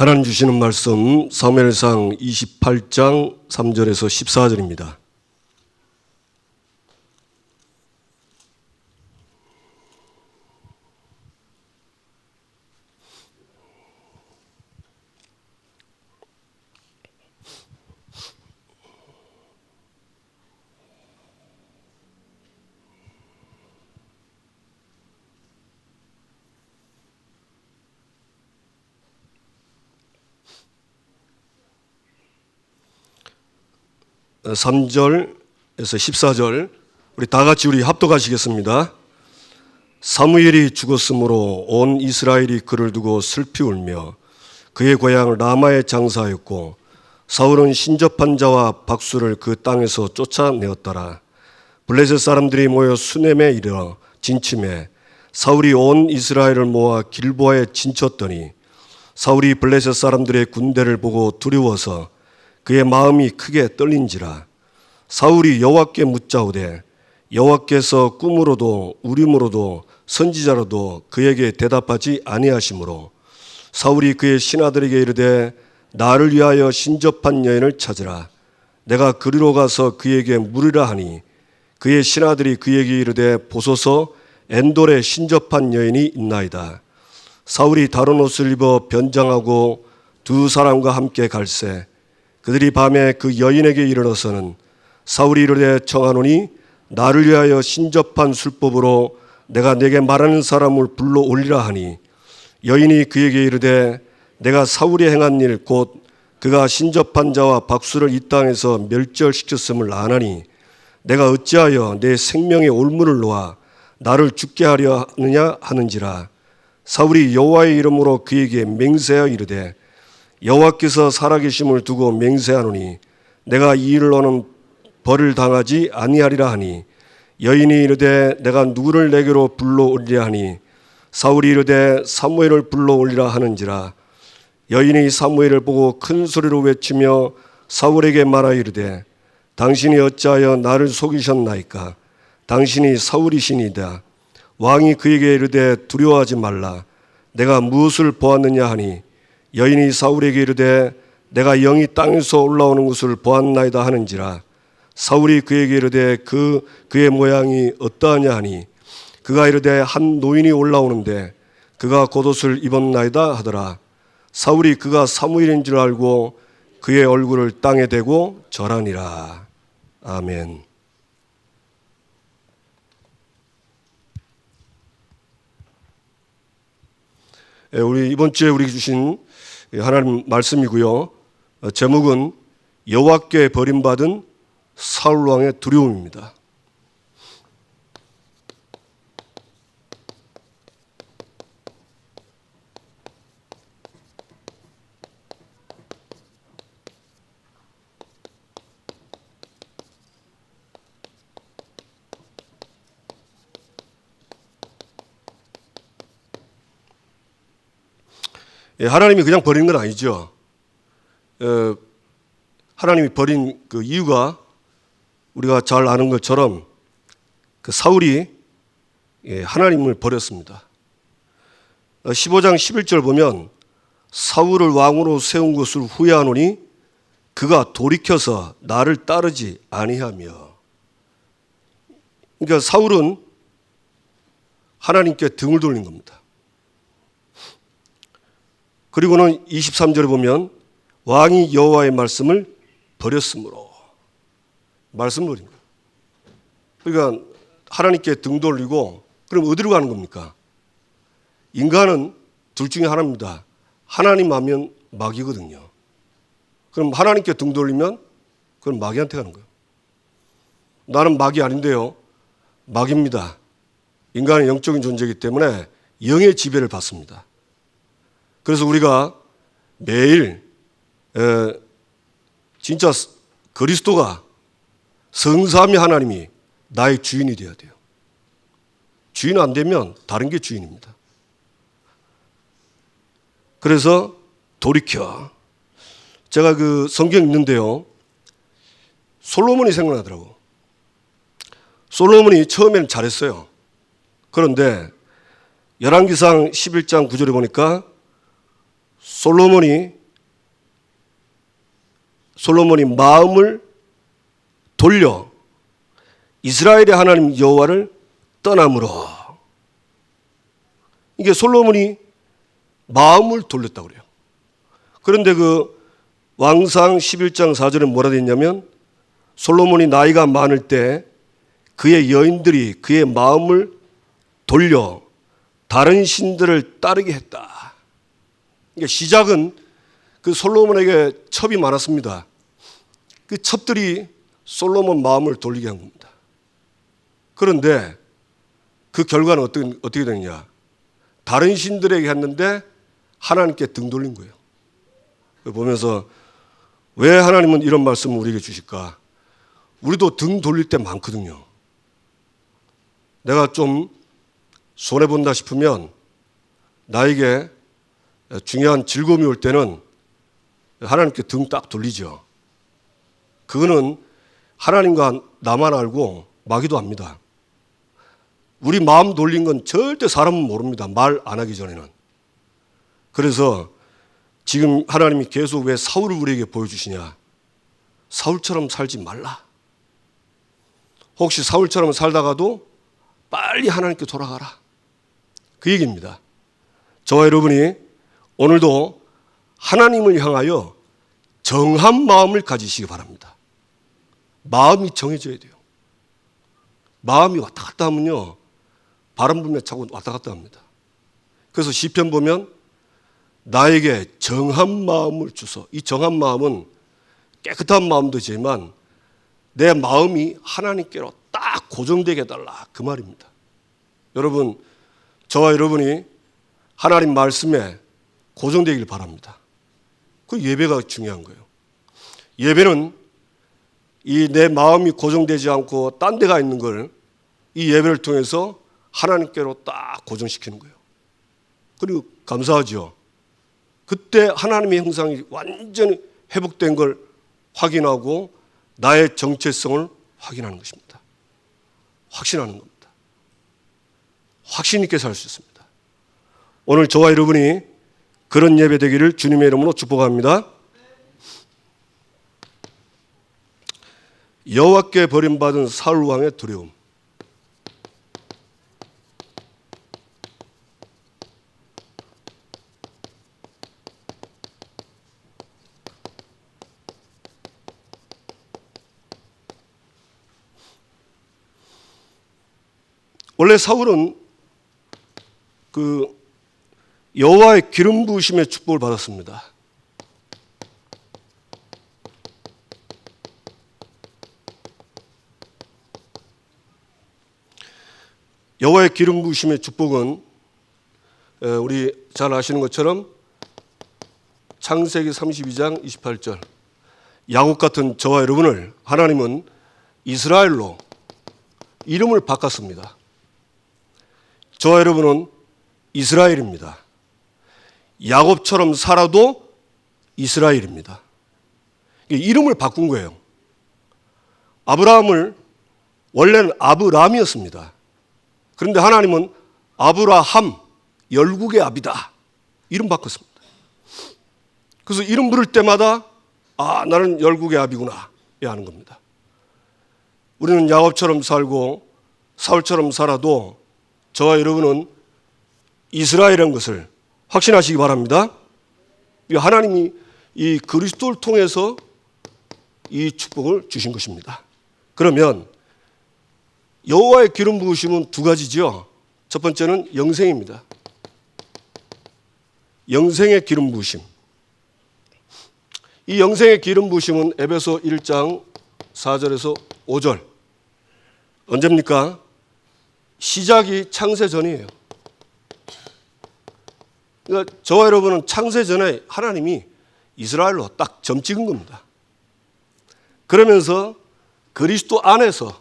하나님 주시는 말씀 사무엘상 28장 3절에서 14절입니다. 어, 3절에서 14절 우리 다 같이 합독하시겠습니다. 사무엘이 죽었으므로 온 이스라엘이 그를 두고 슬피 울며 그의 고향 라마에 장사하였고 사울은 신접한 자와 박수를 그 땅에서 쫓아내었더라. 블레셋 사람들이 모여 수넴에 이르러 진침해 사울이 온 이스라엘을 모아 길보아에 진쳤더니 사울이 블레셋 사람들의 군대를 보고 두려워서 그의 마음이 크게 떨린지라. 사울이 여호와께 묻자오되 여호와께서 꿈으로도 우림으로도 선지자로도 그에게 대답하지 아니하시므로 사울이 그의 신하들에게 이르되 나를 위하여 신접한 여인을 찾으라. 내가 그리로 가서 그에게 물으라 하니 그의 신하들이 그에게 이르되 보소서 엔돌에 신접한 여인이 있나이다. 사울이 다른 옷을 입어 변장하고 두 사람과 함께 갈새 그들이 밤에 그 여인에게 이르러서는 사울이 이르되 청하노니 나를 위하여 신접한 술법으로 내가 내게 말하는 사람을 불러 올리라 하니 여인이 그에게 이르되 내가 사울이 행한 일 곧 그가 신접한 자와 박수를 이 땅에서 멸절시켰음을 아나니 내가 어찌하여 내 생명의 올무를 놓아 나를 죽게 하려 하느냐 하는지라. 사울이 여호와의 이름으로 그에게 맹세하여 이르되 여호와께서 살아계심을 두고 맹세하노니 내가 이 일로는 벌을 당하지 아니하리라 하니 여인이 이르되 내가 누구를 내게로 불러올리라 하니 사울이 이르되 사무엘을 불러올리라 하는지라. 여인이 사무엘을 보고 큰 소리로 외치며 사울에게 말하여 이르되 당신이 어찌하여 나를 속이셨나이까. 당신이 사울이시니이다. 왕이 그에게 이르되 두려워하지 말라. 내가 무엇을 보았느냐 하니 여인이 사울에게 이르되 내가 영이 땅에서 올라오는 것을 보았나이다 하는지라. 사울이 그에게 이르되 그의 모양이 어떠하냐 하니 그가 이르되 한 노인이 올라오는데 그가 겉옷을 입었나이다 하더라. 사울이 그가 사무엘인 줄 알고 그의 얼굴을 땅에 대고 절하니라. 아멘. 우리 이번 주에 우리 주신 하나님 말씀이고요. 제목은 여호와께 버림받은 사울 왕의 두려움입니다. 하나님이 그냥 버리는 건 아니죠. 하나님이 버린 그 이유가 우리가 잘 아는 것처럼 그 사울이 하나님을 버렸습니다. 15장 11절 보면 사울을 왕으로 세운 것을 후회하노니 그가 돌이켜서 나를 따르지 아니하며. 그러니까 사울은 하나님께 등을 돌린 겁니다. 그리고는 23절에 보면 왕이 여호와의 말씀을 버렸으므로 말씀 버린 거예요. 그러니까 하나님께 등 돌리고 그럼 어디로 가는 겁니까? 인간은 둘 중에 하나입니다. 하나님 하면 마귀거든요. 그럼 하나님께 등 돌리면 그건 마귀한테 가는 거예요. 나는 마귀 아닌데요. 마귀입니다. 인간은 영적인 존재이기 때문에 영의 지배를 받습니다. 그래서 우리가 매일 진짜 그리스도가 성삼위 하나님이 나의 주인이 되어야 돼요. 주인 안 되면 다른 게 주인입니다. 그래서 돌이켜. 제가 그 성경 읽는데요. 솔로몬이 생각나더라고. 솔로몬이 처음에는 잘했어요. 그런데 열왕기상 11장 9절에 보니까 솔로몬이 마음을 돌려 이스라엘의 하나님 여호와를 떠남으로, 이게 솔로몬이 마음을 돌렸다고 그래요. 그런데 그 왕상 11장 4절에 뭐라 되어 있냐면, 솔로몬이 나이가 많을 때 그의 여인들이 그의 마음을 돌려 다른 신들을 따르게 했다. 그러니까 시작은 그 솔로몬에게 첩이 많았습니다. 그 첩들이 솔로몬 마음을 돌리게 한 겁니다. 그런데 그 결과는 어떻게 되느냐? 다른 신들에게 했는데 하나님께 등 돌린 거예요. 보면서 왜 하나님은 이런 말씀을 우리에게 주실까? 우리도 등 돌릴 때 많거든요. 내가 좀 손해본다 싶으면, 나에게 중요한 즐거움이 올 때는 하나님께 등 딱 돌리죠. 그거는 하나님과 나만 알고 마귀도 압니다. 우리 마음 돌린 건 절대 사람은 모릅니다. 말 안 하기 전에는. 그래서 지금 하나님이 계속 왜 사울을 우리에게 보여주시냐? 사울처럼 살지 말라. 혹시 사울처럼 살다가도 빨리 하나님께 돌아가라. 그 얘기입니다. 저와 여러분이 오늘도 하나님을 향하여 정한 마음을 가지시기 바랍니다. 마음이 정해져야 돼요. 마음이 왔다 갔다 하면요, 바람 불면 자꾸 왔다 갔다 합니다. 그래서 시편 보면 나에게 정한 마음을 주소. 이 정한 마음은 깨끗한 마음도 있지만 내 마음이 하나님께로 딱 고정되게 해달라, 그 말입니다. 여러분, 저와 여러분이 하나님 말씀에 고정되길 바랍니다. 그 예배가 중요한 거예요. 예배는 이 내 마음이 고정되지 않고 딴 데가 있는 걸 이 예배를 통해서 하나님께로 딱 고정시키는 거예요. 그리고 감사하죠. 그때 하나님의 형상이 완전히 회복된 걸 확인하고 나의 정체성을 확인하는 것입니다. 확신하는 겁니다. 확신 있게 살 수 있습니다. 오늘 저와 여러분이 그런 예배 되기를 주님의 이름으로 축복합니다. 여호와께 버림받은 사울 왕의 두려움. 원래 사울은 그 여호와의 기름 부으심의 축복을 받았습니다. 여호와의 기름 부으심의 축복은 우리 잘 아시는 것처럼 창세기 32장 28절, 야곱 같은 저와 여러분을 하나님은 이스라엘로 이름을 바꿨습니다. 저와 여러분은 이스라엘입니다. 야곱처럼 살아도 이스라엘입니다. 이름을 바꾼 거예요. 아브라함을 원래는 아브람이었습니다. 그런데 하나님은 아브라함, 열국의 아비다, 이름 바꿨습니다. 그래서 이름 부를 때마다 나는 열국의 아비구나 하는 겁니다. 우리는 야곱처럼 살고 사울처럼 살아도 저와 여러분은 이스라엘이라는 것을 확신하시기 바랍니다. 하나님이 이 그리스도를 통해서 이 축복을 주신 것입니다. 그러면 여호와의 기름 부으심은 두 가지죠. 첫 번째는 영생입니다. 영생의 기름 부으심. 이 영생의 기름 부으심은 에베소 1장 4절에서 5절. 언제입니까? 시작이 창세 전이에요. 그러니까 저와 여러분은 창세 전에 하나님이 이스라엘로 딱 점 찍은 겁니다. 그러면서 그리스도 안에서,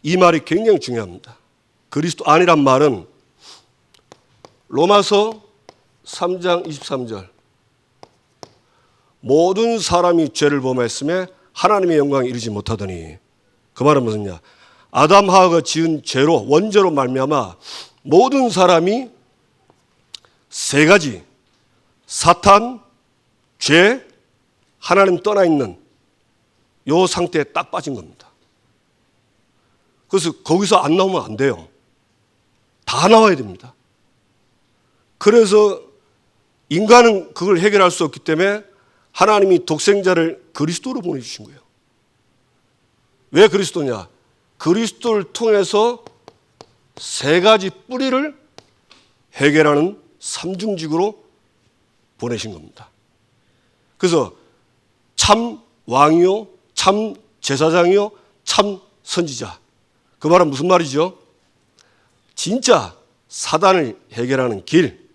이 말이 굉장히 중요합니다. 그리스도 안이란 말은 로마서 3장 23절, 모든 사람이 죄를 범하였음에 하나님의 영광에 이르지 못하더니, 그 말은 무슨냐? 아담 하와가 지은 죄로, 원죄로 말미암아 모든 사람이 세 가지, 사탄, 죄, 하나님 떠나 있는 요 상태에 딱 빠진 겁니다. 그래서 거기서 안 나오면 안 돼요. 다 나와야 됩니다. 그래서 인간은 그걸 해결할 수 없기 때문에 하나님이 독생자를 그리스도로 보내주신 거예요. 왜 그리스도냐? 그리스도를 통해서 세 가지 뿌리를 해결하는 삼중직으로 보내신 겁니다. 그래서 참 왕이요, 참 제사장이요, 참 선지자. 그 말은 무슨 말이죠? 진짜 사단을 해결하는 길,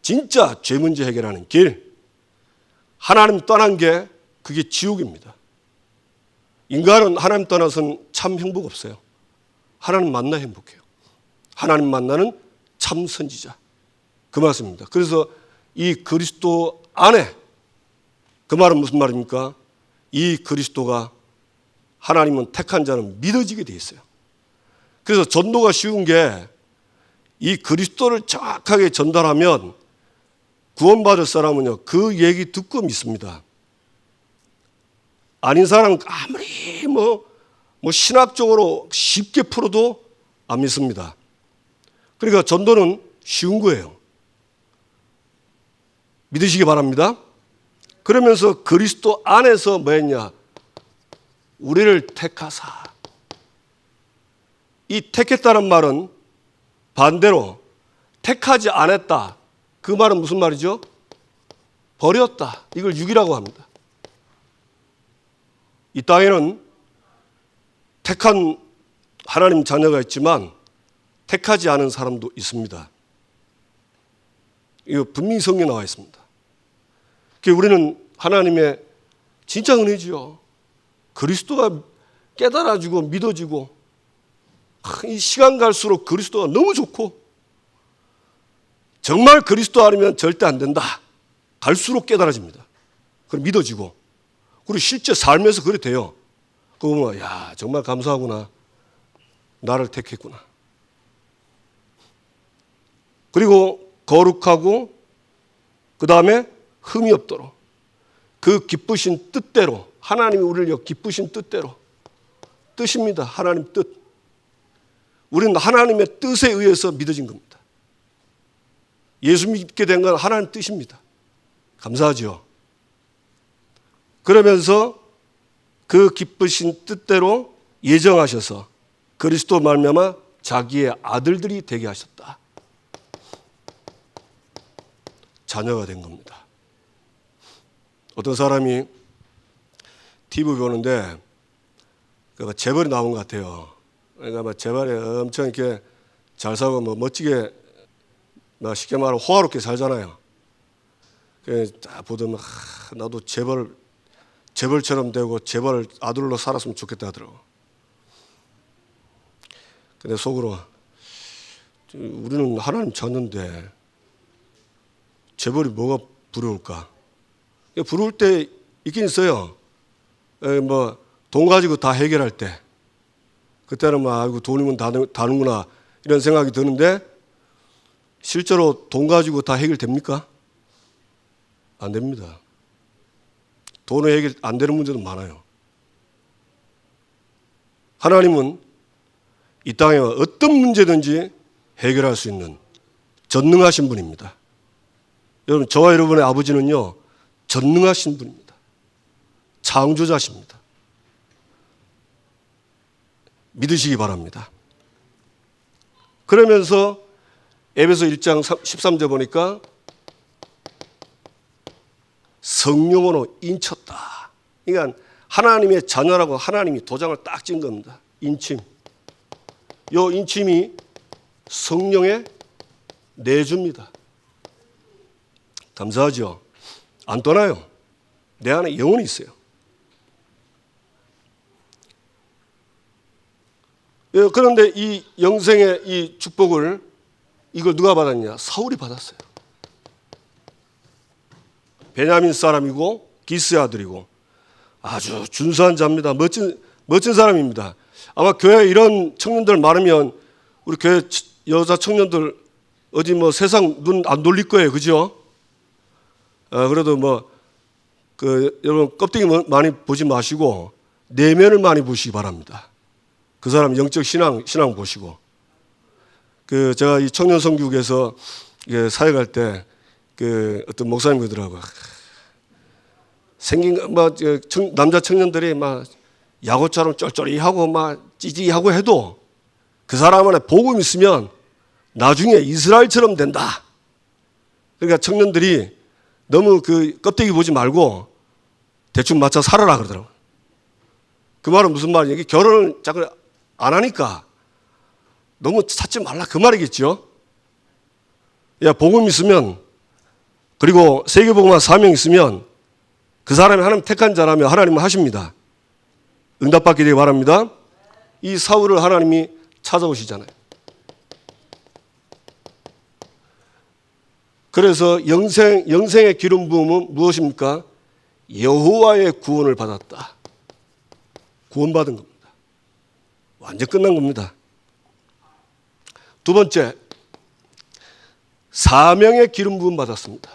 진짜 죄 문제 해결하는 길, 하나님 떠난 게 그게 지옥입니다. 인간은 하나님 떠나서는 참 행복 없어요. 하나님 만나 행복해요. 하나님 만나는 참 선지자. 그 말씀입니다. 그래서 이 그리스도 안에, 그 말은 무슨 말입니까? 이 그리스도가 하나님은 택한 자는 믿어지게 돼 있어요. 그래서 전도가 쉬운 게 이 그리스도를 정확하게 전달하면 구원받을 사람은요, 그 얘기 듣고 믿습니다. 아닌 사람은 아무리 뭐 신학적으로 쉽게 풀어도 안 믿습니다. 그러니까 전도는 쉬운 거예요. 믿으시기 바랍니다. 그러면서 그리스도 안에서 뭐 했냐? 우리를 택하사. 이 택했다는 말은 반대로 택하지 않았다. 그 말은 무슨 말이죠? 버렸다. 이걸 육이라고 합니다. 이 땅에는 택한 하나님 자녀가 있지만 택하지 않은 사람도 있습니다. 이거 분명히 성경에 나와 있습니다. 우리는 하나님의 진짜 은혜지요. 그리스도가 깨달아지고 믿어지고, 이 시간 갈수록 그리스도가 너무 좋고, 정말 그리스도 아니면 절대 안 된다. 갈수록 깨달아집니다. 그럼 믿어지고, 그리고 실제 삶에서 그래 돼요. 그거 보면 야, 정말 감사하구나. 나를 택했구나. 그리고 거룩하고, 그 다음에 흠이 없도록 그 기쁘신 뜻대로, 하나님이 우리를 기쁘신 뜻대로, 뜻입니다. 하나님 뜻. 우리는 하나님의 뜻에 의해서 믿어진 겁니다. 예수 믿게 된 건 하나님 뜻입니다. 감사하죠. 그러면서 그 기쁘신 뜻대로 예정하셔서 그리스도 말미암아 자기의 아들들이 되게 하셨다. 자녀가 된 겁니다. 어떤 사람이 TV 보는데 재벌이 나온 것 같아요. 그러니까 재벌이 엄청 이렇게 잘 살고 멋지게, 쉽게 말하면 호화롭게 살잖아요. 그래서 딱 보더니 나도 재벌처럼 되고 재벌 아들로 살았으면 좋겠다 하더라고. 근데 속으로 우리는 하나님 자녀인데 재벌이 뭐가 부러울까? 부러울 때 있긴 있어요. 돈 가지고 다 해결할 때. 그때는 아이고 돈이면 다는구나 이런 생각이 드는데, 실제로 돈 가지고 다 해결됩니까? 안 됩니다. 돈으로 해결 안 되는 문제도 많아요. 하나님은 이 땅에 어떤 문제든지 해결할 수 있는 전능하신 분입니다. 여러분, 저와 여러분의 아버지는요, 전능하신 분입니다. 창조자십니다. 믿으시기 바랍니다. 그러면서 에베소 1장 13절 보니까 성령으로 인쳤다. 그러니까 하나님의 자녀라고 하나님이 도장을 딱 찍은 겁니다. 인침. 요 인침이 성령의 내주입니다. 감사하죠? 안 떠나요. 내 안에 영혼이 있어요. 그런데 이 영생의 이 축복을, 이걸 누가 받았냐? 사울이 받았어요. 베냐민 사람이고 기스의 아들이고 아주 준수한 자입니다. 멋진 사람입니다. 아마 교회에 이런 청년들 많으면 우리 교회 여자 청년들 어디 뭐 세상 눈 안 돌릴 거예요, 그죠? 그래도 여러분 껍데기 많이 보지 마시고 내면을 많이 보시기 바랍니다. 그 사람 영적 신앙 보시고. 제가 이 청년 선교국에서 사역할 때 어떤 목사님 그러더라고요. 생긴 남자 청년들이 막 야구처럼 쫄쫄이하고 막 찌찌하고 해도 그 사람 안에 복음 있으면 나중에 이스라엘처럼 된다. 그러니까 청년들이 너무 껍데기 보지 말고 대충 맞춰 살아라 그러더라고요. 그 말은 무슨 말이에요? 결혼을 자꾸 안 하니까 너무 찾지 말라 그 말이겠죠. 야, 복음 있으면 그리고 세계복음화 사명 있으면 그 사람이 하나님 택한 자라면 하나님은 하십니다. 응답받게 되기 바랍니다. 이 사울을 하나님이 찾아오시잖아요. 그래서 영생의 기름 부음은 무엇입니까? 여호와의 구원을 받았다. 구원받은 겁니다. 완전 끝난 겁니다. 두 번째, 사명의 기름 부음 받았습니다.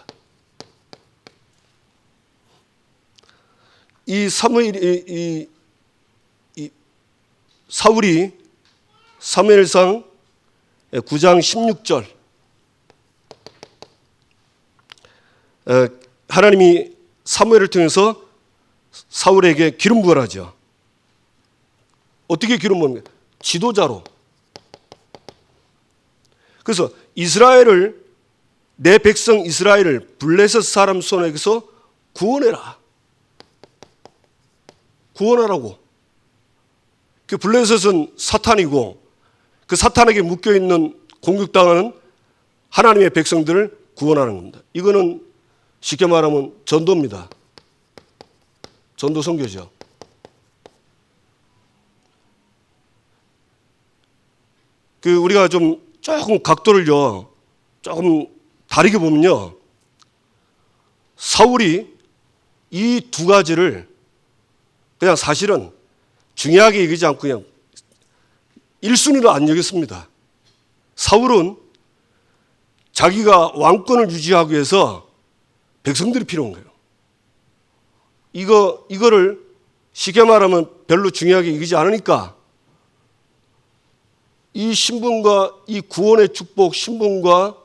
사울이 사무엘상 9장 16절 하나님이 사무엘을 통해서 사울에게 기름 부어라죠. 어떻게 기름 부습니까? 지도자로. 그래서 내 백성 이스라엘을 블레셋 사람 손에서 구원해라. 구원하라고. 그 블레셋은 사탄이고 그 사탄에게 묶여있는 공격당하는 하나님의 백성들을 구원하는 겁니다. 이거는 쉽게 말하면 전도입니다. 전도 선교죠. 우리가 조금 각도를요, 조금 다르게 보면요, 사울이 이 두 가지를 그냥 사실은 중요하게 여기지 않고 그냥 1순위로 안 여겼습니다. 사울은 자기가 왕권을 유지하기 위해서 백성들이 필요한 거예요. 이거를 쉽게 말하면 별로 중요하게 여기지 않으니까 이 신분과 이 구원의 축복, 신분과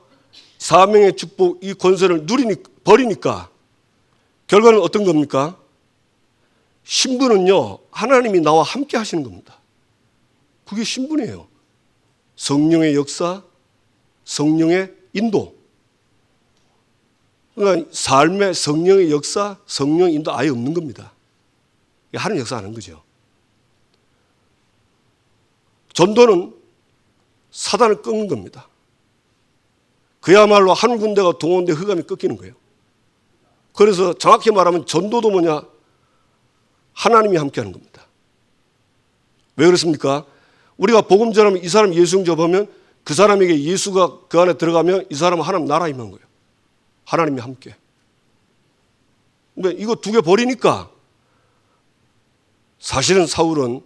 사명의 축복, 이 권세를 버리니까 결과는 어떤 겁니까? 신분은요, 하나님이 나와 함께 하시는 겁니다. 그게 신분이에요. 성령의 역사, 성령의 인도. 그러니까 삶의 성령의 역사, 성령의 인도 아예 없는 겁니다. 하나님 역사하는 거죠. 전도는 사단을 꺾는 겁니다. 그야말로 한 군데가 동원돼 흑암이 꺾이는 거예요. 그래서 정확히 말하면 전도도 뭐냐? 하나님이 함께하는 겁니다. 왜 그렇습니까? 우리가 복음 전하면 이 사람 예수 영접하면 그 사람에게 예수가 그 안에 들어가면 이 사람은 하나님 나라 임한 거예요. 하나님이 함께. 근데 이거 두 개 버리니까 사실은 사울은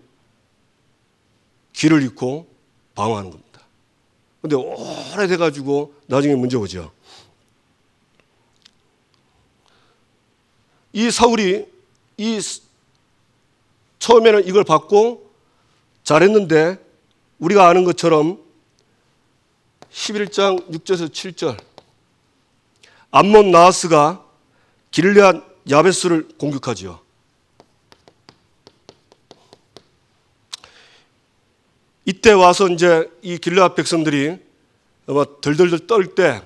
길을 잃고 방황하는 겁니다. 근데 오래돼가지고 나중에 문제 오죠. 이 사울이 처음에는 이걸 받고 잘했는데 우리가 아는 것처럼 11장 6절에서 7절 암몬 나하스가 길르앗 야베스를 공격하지요. 이때 와서 이제 이 길르앗 백성들이 덜덜덜 떨 때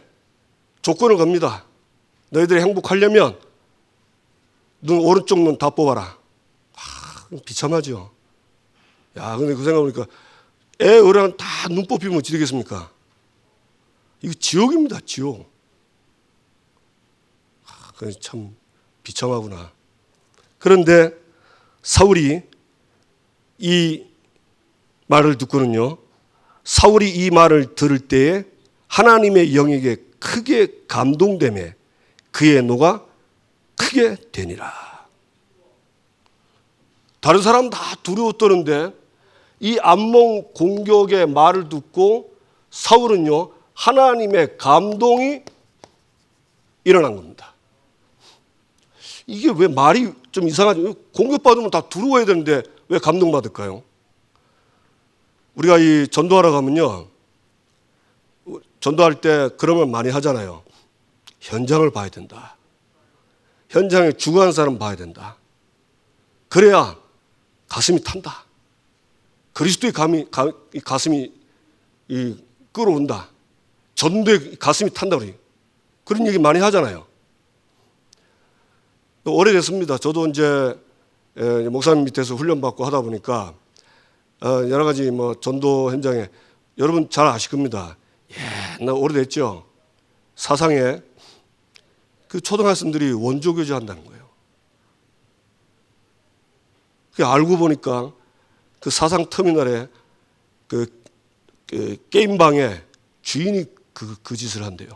조건을 겁니다. 너희들이 행복하려면 오른쪽 눈 다 뽑아라. 비참하죠. 야, 근데 그 생각해보니까 애 어른 다 눈 뽑히면 어찌 되겠습니까? 이거 지옥입니다, 지옥. 참 비참하구나. 그런데 사울이 이 말을 듣고는요, 사울이 이 말을 들을 때에 하나님의 영에게 크게 감동되매 그의 노가 크게 되니라. 다른 사람 다 두려워 떠는데 이 암몬 공격의 말을 듣고 사울은요 하나님의 감동이 일어난 겁니다. 이게 왜 말이 좀 이상하죠? 공격받으면 다 두려워야 되는데 왜 감동받을까요? 우리가 이 전도하러 가면요, 전도할 때 그런 걸 많이 하잖아요. 현장을 봐야 된다. 현장에 죽어간 사람 봐야 된다. 그래야 가슴이 탄다. 그리스도의 가슴이 끌어온다. 전도의 가슴이 탄다. 그런 얘기 많이 하잖아요. 오래됐습니다. 저도 이제 목사님 밑에서 훈련받고 하다 보니까 여러 가지 뭐 전도 현장에 여러분 잘 아실 겁니다. 옛날 오래됐죠. 사상에 그 초등학생들이 원조교제 한다는 거예요. 알고 보니까 그 사상 터미널에 그 게임방에 주인이 그 짓을 한대요.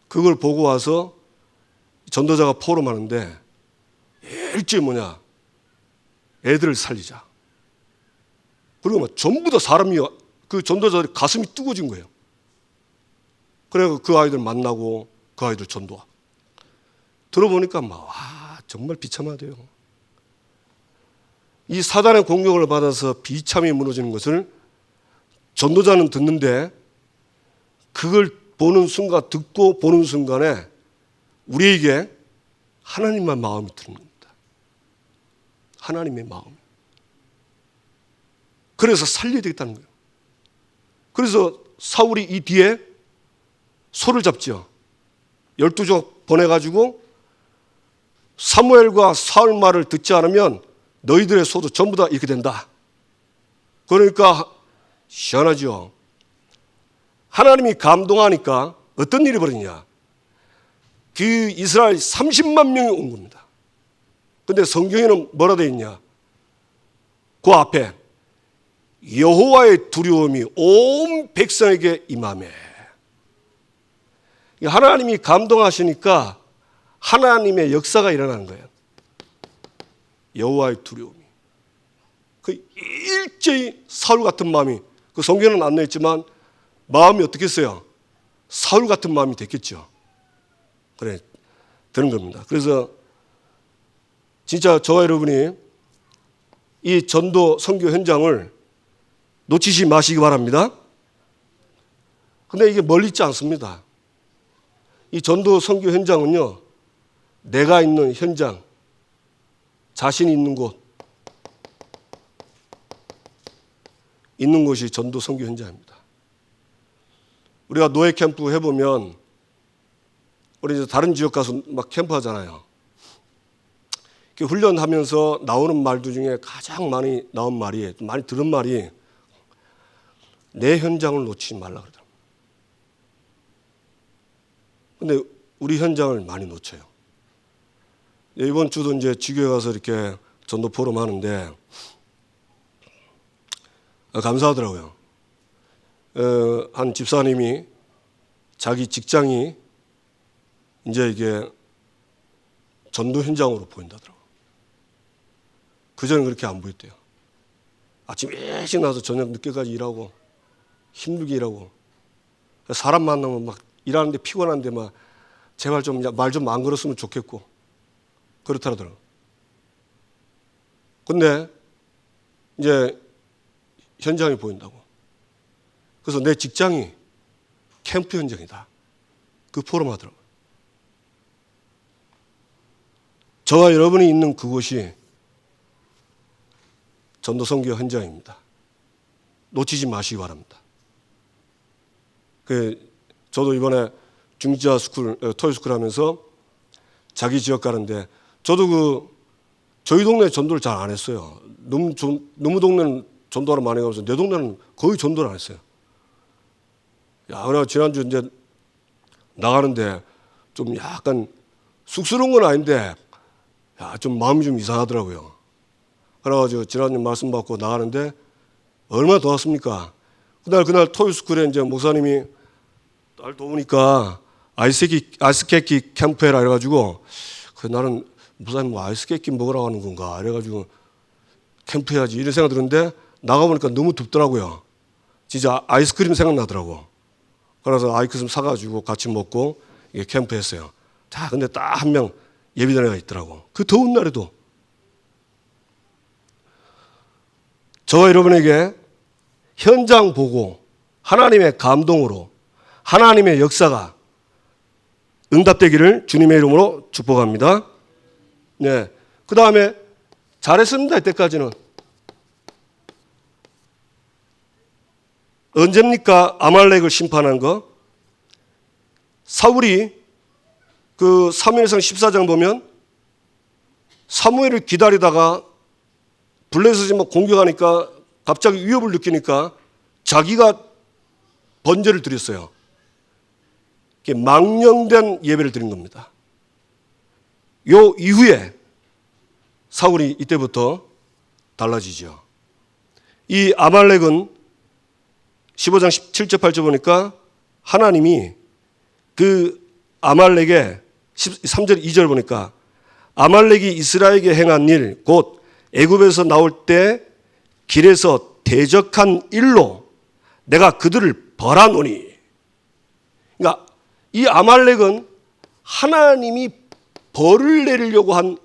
그걸 보고 와서 전도자가 포럼하는데 일찍 애들을 살리자. 그리고 전부 다 사람이 그 전도자들이 가슴이 뜨거워진 거예요. 그래서 그 아이들 만나고 그 아이들 전도와. 들어보니까 정말 비참하대요. 이 사단의 공격을 받아서 비참히 무너지는 것을 전도자는 듣는데 그걸 보는 순간, 듣고 보는 순간에 우리에게 하나님만 마음이 드는 겁니다. 하나님의 마음. 그래서 살려야 되겠다는 거예요. 그래서 사울이 이 뒤에 소를 잡죠. 12족 보내가지고 사무엘과 사울 말을 듣지 않으면 너희들의 소도 전부 다 이렇게 된다. 그러니까 시원하죠. 하나님이 감동하니까 어떤 일이 벌어지냐. 그 이스라엘 30만 명이 온 겁니다. 근데 성경에는 뭐라 되어 있냐. 그 앞에 여호와의 두려움이 온 백성에게 임하매. 하나님이 감동하시니까 하나님의 역사가 일어나는 거예요. 여호와의 두려움이. 그 일제히 사울 같은 마음이, 그 성경은 안 나있지만 마음이 어떻게 했어요? 사울 같은 마음이 됐겠죠. 그래, 되는 겁니다. 그래서 진짜 저와 여러분이 이 전도 선교 현장을 놓치지 마시기 바랍니다. 근데 이게 멀리 있지 않습니다. 이 전도 선교 현장은요, 내가 있는 현장, 자신이 있는 곳, 있는 곳이 전도 선교 현장입니다. 우리가 노예 캠프 해보면 우리 이제 다른 지역 가서 막 캠프 하잖아요. 훈련하면서 나오는 말들 중에 가장 많이 나온 말이, 많이 들은 말이 내 현장을 놓치지 말라 그러더라고요. 근데 우리 현장을 많이 놓쳐요. 이번 주도 이제 지교에 가서 이렇게 전도 포럼 하는데 감사하더라고요. 한 집사님이 자기 직장이 이제 이게 전도 현장으로 보인다더라고요. 그전엔 그렇게 안 보였대요. 아침 일찍 나서 저녁 늦게까지 일하고 힘들게 일하고 사람 만나면 막 일하는데 피곤한데 막 제발 좀 말 좀 안 걸었으면 좋겠고 그렇다더라고요. 근데 이제 현장이 보인다고. 그래서 내 직장이 캠프 현장이다. 그 포럼 하더라고요. 저와 여러분이 있는 그곳이 전도 선교 현장입니다. 놓치지 마시기 바랍니다. 저도 이번에 중지자 스쿨, 토요스쿨 하면서 자기 지역 가는데 저도 저희 동네 전도를 잘 안 했어요. 너무 동네는 전도를 많이 가면서 내 동네는 거의 전도를 안 했어요. 그래서 지난주 이제 나가는데 좀 약간 쑥스러운 건 아닌데 좀 마음이 좀 이상하더라고요. 그래가지고 지난주 말씀 받고 나가는데 얼마나 더웠습니까? 그날 토요스쿨에 이제 목사님이 날 더우니까 아이스케이키 캠프 해라 이래가지고 나는 목사님 아이스케이키 먹으러 가는 건가 이래가지고 캠프 해야지 이런 생각 들었는데 나가보니까 너무 덥더라고요. 진짜 아이스크림 생각나더라고. 그래서 아이스크림 사가지고 같이 먹고 이게 캠프했어요. 자, 근데 딱 한 명 예비된 애가 있더라고. 그 더운 날에도. 저와 여러분에게 현장 보고 하나님의 감동으로 하나님의 역사가 응답되기를 주님의 이름으로 축복합니다. 네. 그 다음에 잘했습니다. 이때까지는. 언제입니까? 아말렉을 심판한 거. 사울이 그 사무엘상 14장 보면 사무엘을 기다리다가 블레셋이 막 공격하니까 갑자기 위협을 느끼니까 자기가 번제를 드렸어요. 망령된 예배를 드린 겁니다. 요 이후에 사울이 이때부터 달라지죠. 이 아말렉은 15장 17절 8절 보니까 하나님이 그 아말렉의 3절 2절 보니까 아말렉이 이스라엘에게 행한 일 곧 애굽에서 나올 때 길에서 대적한 일로 내가 그들을 벌하노니. 그러니까 이 아말렉은 하나님이 벌을 내리려고 한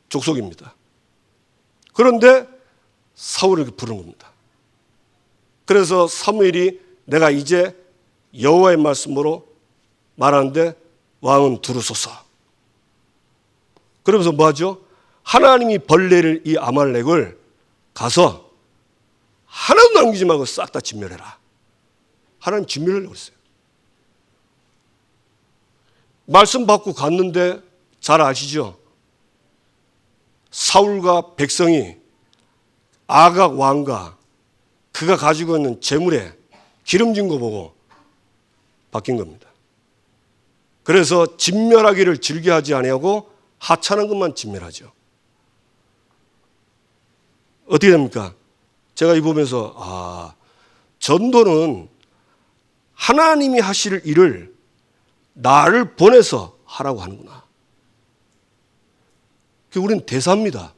족속입니다. 그런데 사울을 부른 겁니다. 그래서 사무엘이 내가 이제 여호와의 말씀으로 말하는데 왕은 두루소서. 그러면서 뭐 하죠? 하나님이 벌 내릴 이 아말렉을 가서 하나도 남기지 말고 싹 다 진멸해라. 하나님 진멸하려고 그랬어요. 말씀 받고 갔는데 잘 아시죠? 사울과 백성이 아각 왕과 그가 가지고 있는 재물에 기름진 거 보고 바뀐 겁니다. 그래서 진멸하기를 즐겨하지 아니하고 하찮은 것만 진멸하죠. 어떻게 됩니까? 제가 이 보면서 전도는 하나님이 하실 일을 나를 보내서 하라고 하는구나. 우리는 대사입니다.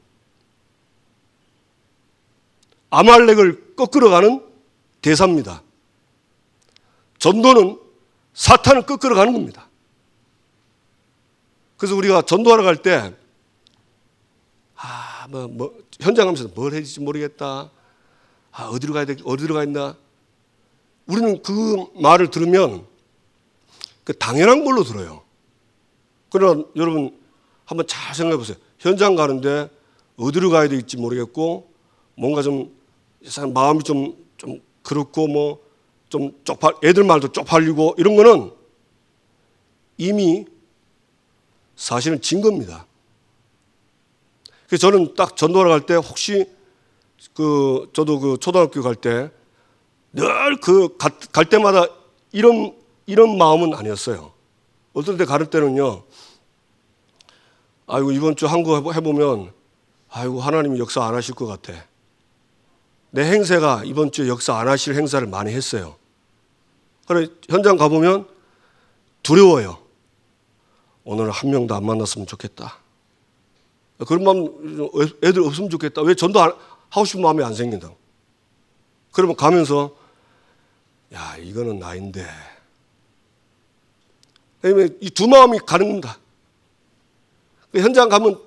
아말렉을 꺾으러 가는 대사입니다. 전도는 사탄을 꺾으러 가는 겁니다. 그래서 우리가 전도하러 갈 때 현장 가면서 뭘 해야 될지 모르겠다. 어디로 가야 돼? 어디로 가 있나? 우리는 그 말을 들으면 그 당연한 걸로 들어요. 그러나 여러분 한번 잘 생각해 보세요. 현장 가는데 어디로 가야 될지 모르겠고 뭔가 좀 마음이 좀 그렇고 뭐 좀 애들 말도 쪽팔리고 이런 거는 이미 사실은 진 겁니다. 그래서 저는 딱 전도하러 갈 때 혹시 저도 그 초등학교 갈 때 늘 갈 때마다 이런 마음은 아니었어요. 어떤 때 가를 때는요, 아이고 이번 주 한국 해보면 아이고 하나님이 역사 안 하실 것 같아. 내 행세가 이번 주에 역사 안 하실 행사를 많이 했어요. 그래 현장 가보면 두려워요. 오늘 한 명도 안 만났으면 좋겠다. 그런 마음 애들 없으면 좋겠다. 왜 전도 하고 싶은 마음이 안 생긴다고. 그러면 가면서 야 이거는 나인데. 이 두 마음이 가는 겁니다. 현장 가면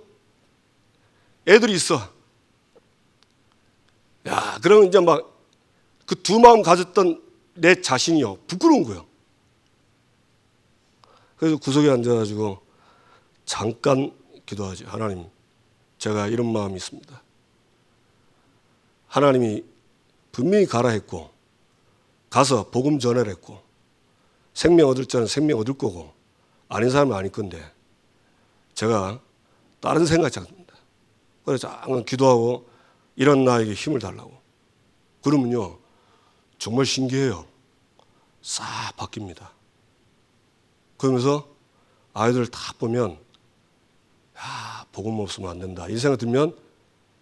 애들이 있어. 야, 그러면 이제 막 그 두 마음 가졌던 내 자신이요. 부끄러운 거예요. 그래서 구석에 앉아가지고 잠깐 기도하지. 하나님, 제가 이런 마음이 있습니다. 하나님이 분명히 가라 했고, 가서 복음 전해라 했고, 생명 얻을 자는 생명 얻을 거고, 아닌 사람은 아닐 건데, 제가 다른 생각이 합니다. 그래서 잠깐 기도하고, 이런 나에게 힘을 달라고. 그러면요, 정말 신기해요. 싹 바뀝니다. 그러면서 아이들 다 보면, 야, 복음 없으면 안 된다. 이 생각 들면,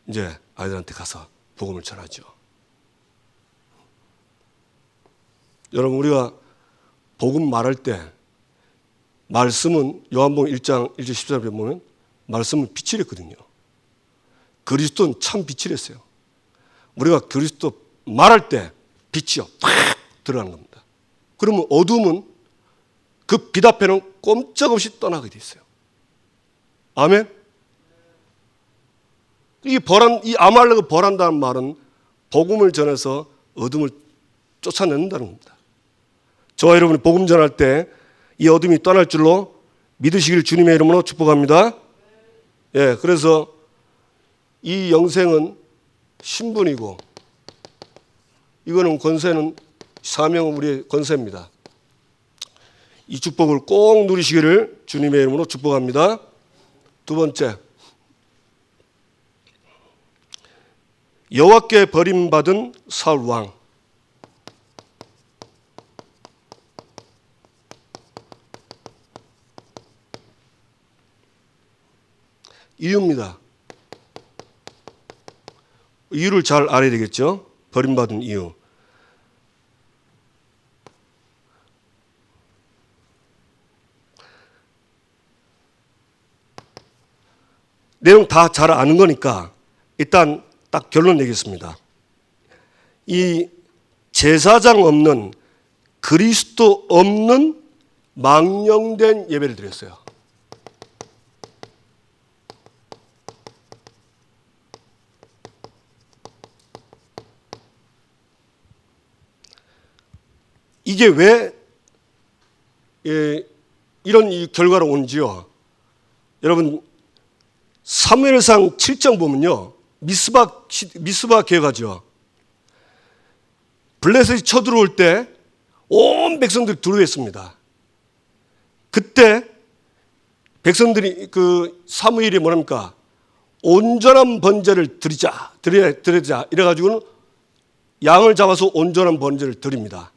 이제 아이들한테 가서 복음을 전하죠. 여러분, 우리가 복음 말할 때, 말씀은 요한복음 1장 1절 14절에 보면, 말씀은 빛을 했거든요. 그리스도는 참 빛을 했어요. 우리가 그리스도 말할 때 빛이요 팍 들어가는 겁니다. 그러면 어둠은 그 빛 앞에는 꼼짝없이 떠나게 돼 있어요. 아멘. 이 아말렉을 벌한다는 말은 복음을 전해서 어둠을 쫓아낸다는 겁니다. 저와 여러분이 복음 전할 때 이 어둠이 떠날 줄로 믿으시길 주님의 이름으로 축복합니다. 예, 그래서 이 영생은 신분이고 이거는 권세는 사명은 우리의 권세입니다. 이 축복을 꼭 누리시기를 주님의 이름으로 축복합니다. 두 번째, 여호와께 버림받은 사울 왕. 이유입니다. 이유를 잘 알아야 되겠죠? 버림받은 이유. 내용 다 잘 아는 거니까 일단 딱 결론 내겠습니다. 이 제사장 없는 그리스도 없는 망령된 예배를 드렸어요. 이게 왜 이런 이 결과로 온지요? 여러분 사무엘상 7장 보면요, 미스바 계가죠. 블레셋이 쳐들어올 때 온 백성들이 두려워했습니다. 그때 백성들이 그 사무엘이 뭐랍니까? 온전한 번제를 드리자 이래가지고는 양을 잡아서 온전한 번제를 드립니다.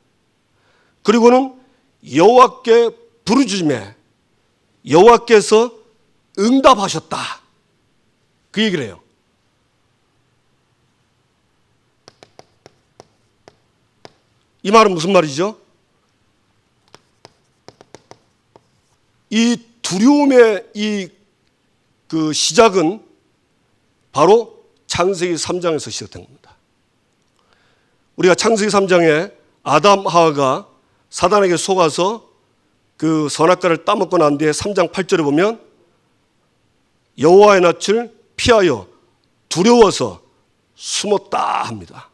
그리고는 여호와께 부르짖음에 여호와께서 응답하셨다, 그 얘기를 해요. 이 말은 무슨 말이죠? 이 두려움의 그 시작은 바로 창세기 3장에서 시작된 겁니다. 우리가 창세기 3장에 아담 하와가 사단에게 속아서 그 선악과를 따먹고 난 뒤에 3장 8절에 보면 여호와의 낯을 피하여 두려워서 숨었다 합니다.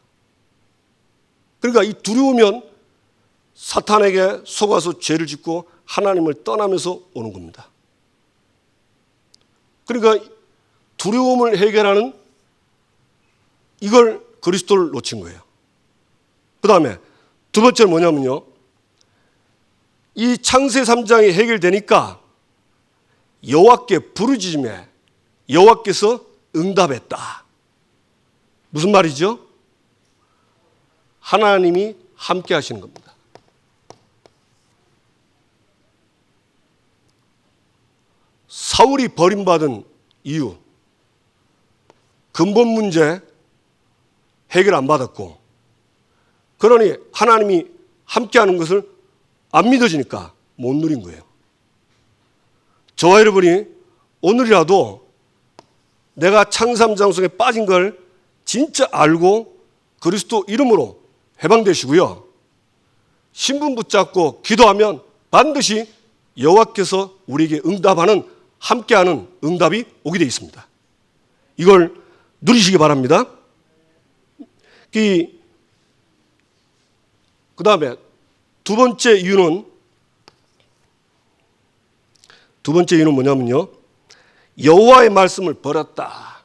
그러니까 이 두려우면 사탄에게 속아서 죄를 짓고 하나님을 떠나면서 오는 겁니다. 그러니까 두려움을 해결하는 이걸 그리스도를 놓친 거예요. 그 다음에 두 번째는 뭐냐면요, 이 창세 3장이 해결되니까 여호와께 부르짖음에 여호와께서 응답했다. 무슨 말이죠? 하나님이 함께 하시는 겁니다. 사울이 버림받은 이유, 근본 문제 해결 안 받았고, 그러니 하나님이 함께하는 것을 안 믿어지니까 못 누린 거예요. 저와 여러분이 오늘이라도 내가 창삼장성에 빠진 걸 진짜 알고 그리스도 이름으로 해방되시고요, 신분 붙잡고 기도하면 반드시 여호와께서 우리에게 응답하는, 함께하는 응답이 오게 되어 있습니다. 이걸 누리시기 바랍니다. 그 다음에 두 번째 이유는 뭐냐면요, 여호와의 말씀을 버렸다.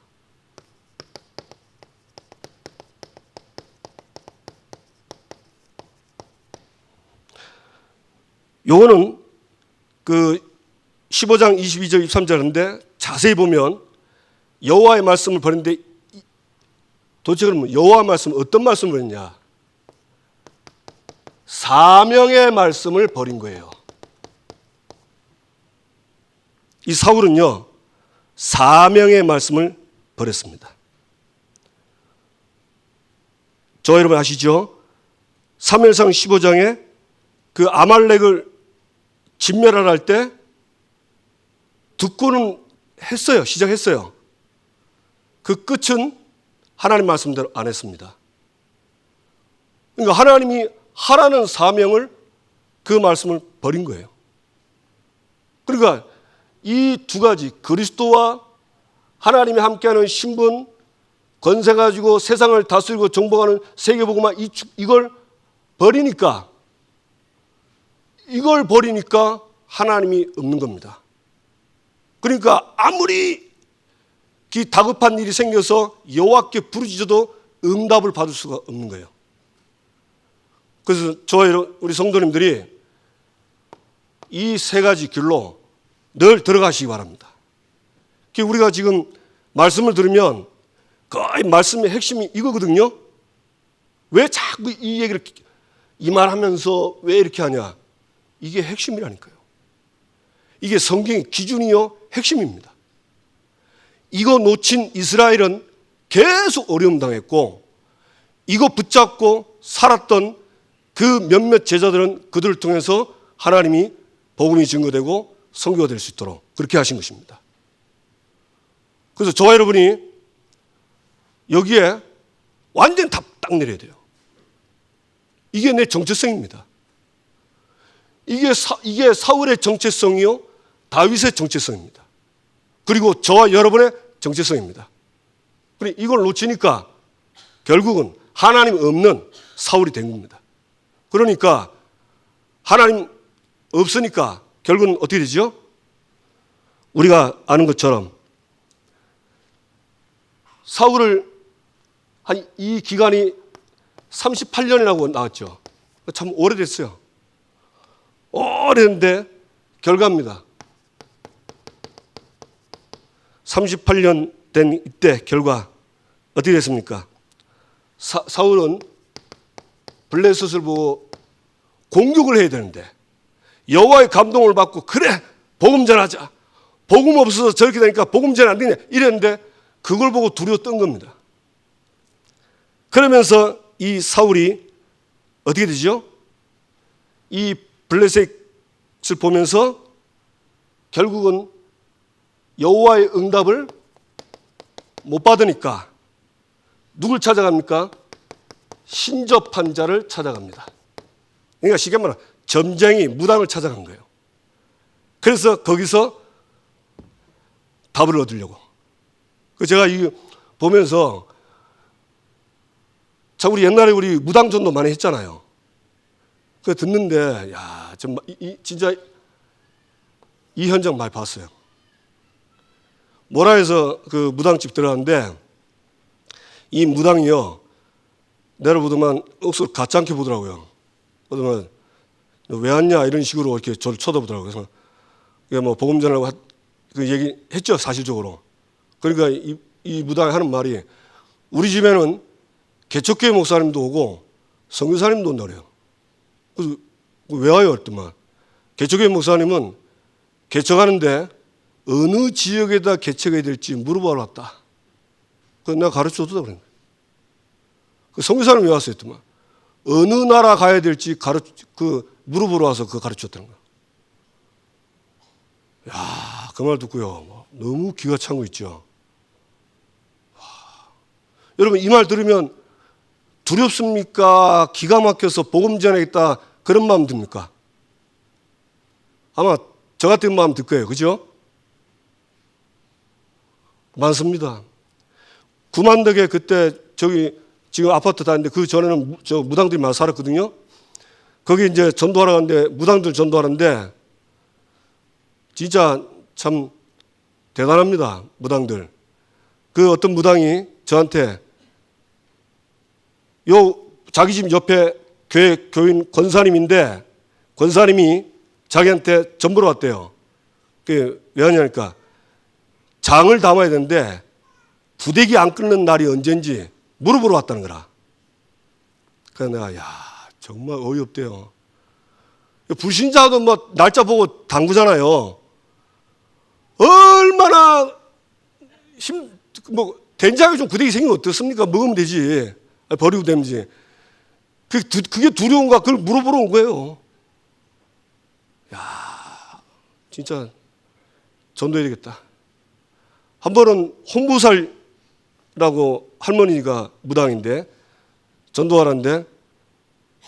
요거는 그 15장 22절 23절인데 자세히 보면 여호와의 말씀을 버렸는데, 도대체 그러면 여호와의 말씀은 어떤 말씀을 버렸냐? 사명의 말씀을 버린 거예요. 이 사울은요, 사명의 말씀을 버렸습니다. 저 여러분 아시죠? 사무엘상 15장에 그 아말렉을 진멸하라 할 때 듣고는 했어요. 시작했어요. 그 끝은 하나님 말씀대로 안 했습니다. 그러니까 하나님이 하라는 사명을 그 말씀을 버린 거예요. 그러니까 이 두 가지 그리스도와 하나님이 함께하는 신분, 권세 가지고 세상을 다스리고 정복하는 세계복음화 이걸 버리니까 하나님이 없는 겁니다. 그러니까 아무리 다급한 일이 생겨서 여호와께 부르짖어도 응답을 받을 수가 없는 거예요. 그래서 저와 우리 성도님들이 이 세 가지 길로 늘 들어가시기 바랍니다. 우리가 지금 말씀을 들으면 거의 말씀의 핵심이 이거거든요. 왜 자꾸 이 얘기를 이 말하면서 왜 이렇게 하냐? 이게 핵심이라니까요. 이게 성경의 기준이요 핵심입니다. 이거 놓친 이스라엘은 계속 어려움 당했고 이거 붙잡고 살았던 그 몇몇 제자들은 그들을 통해서 하나님이 복음이 증거되고 선교가 될 수 있도록 그렇게 하신 것입니다. 그래서 저와 여러분이 여기에 완전 딱 내려야 돼요. 이게 내 정체성입니다. 이게 사울의 정체성이요 다윗의 정체성입니다. 그리고 저와 여러분의 정체성입니다. 그리고 이걸 놓치니까 결국은 하나님 없는 사울이 된 겁니다. 그러니까 하나님 없으니까 결국은 어떻게 되죠? 우리가 아는 것처럼 사울을 한 이 기간이 38년이라고 나왔죠. 참 오래됐어요. 오래됐는데 결과입니다. 38년 된 이때 결과 어떻게 됐습니까? 사울은 블레셋을 보고 공격을 해야 되는데 여호와의 감동을 받고 그래 복음 전하자. 복음 없어서 저렇게 되니까 복음 전안 되냐 이랬는데 그걸 보고 두려워 떤 겁니다. 그러면서 이 사울이 어떻게 되죠? 이 블레셋을 보면서 결국은 여호와의 응답을 못 받으니까 누굴 찾아갑니까? 신접한 자를 찾아갑니다. 그러니까 쉽게 말하면 점쟁이 무당을 찾아간 거예요. 그래서 거기서 답을 얻으려고. 제가 이 보면서 참 우리 옛날에 우리 무당전도 많이 했잖아요. 그 듣는데 야, 진짜 이 현장 많이 봤어요. 모라에서 그 무당집 들어갔는데 이 무당이요 내려보더만 억수로 가짜않게 보더라고요. 보더만 왜 왔냐 이런 식으로 이렇게 저를 쳐다보더라고요. 그래서 이게 뭐 복음 전하려고 그 얘기 했죠 사실적으로. 그러니까 이 무당이 하는 말이 우리 집에는 개척교회 목사님도 오고 선교사님도 온다 그래요. 그래서 왜 와요? 그랬더만 개척교회 목사님은 개척하는데 어느 지역에다 개척해야 될지 물어보러 왔다. 그래서 내가 가르쳐줬다 그런 거예요. 그 선교사님 왜 왔어요? 했더만 어느 나라 가야 될지 물어보러 와서 그거 가르쳤다는 거예요. 야, 그 말 듣고요. 너무 기가 찬 거 있죠. 여러분 이 말 들으면 두렵습니까? 기가 막혀서 복음 전하겠다 그런 마음 듭니까? 아마 저 같은 마음 들 거예요. 그죠? 많습니다. 구만덕에 그때 저기 지금 아파트 다니는데 그 전에는 저 무당들이 많이 살았거든요. 거기 이제 전도하러 갔는데 무당들 전도하는데 진짜 참 대단합니다. 무당들. 그 어떤 무당이 저한테 자기 집 옆에 교인 권사님인데 권사님이 자기한테 전보러 왔대요. 그게 왜 하냐니까 장을 담아야 되는데 부대기 안 끊는 날이 언젠지 물어보러 왔다는 거라. 그래서 내가 정말 어이없대요. 불신자도 뭐 날짜 보고 당구잖아요. 얼마나 된장에 좀 부대기 생기면 어떻습니까? 먹으면 되지. 버리고 되지. 그게 두려운가? 그걸 물어보러 온 거예요. 진짜 전도해야 되겠다. 한 번은 홍보살이라고 할머니가 무당인데 전도하라는데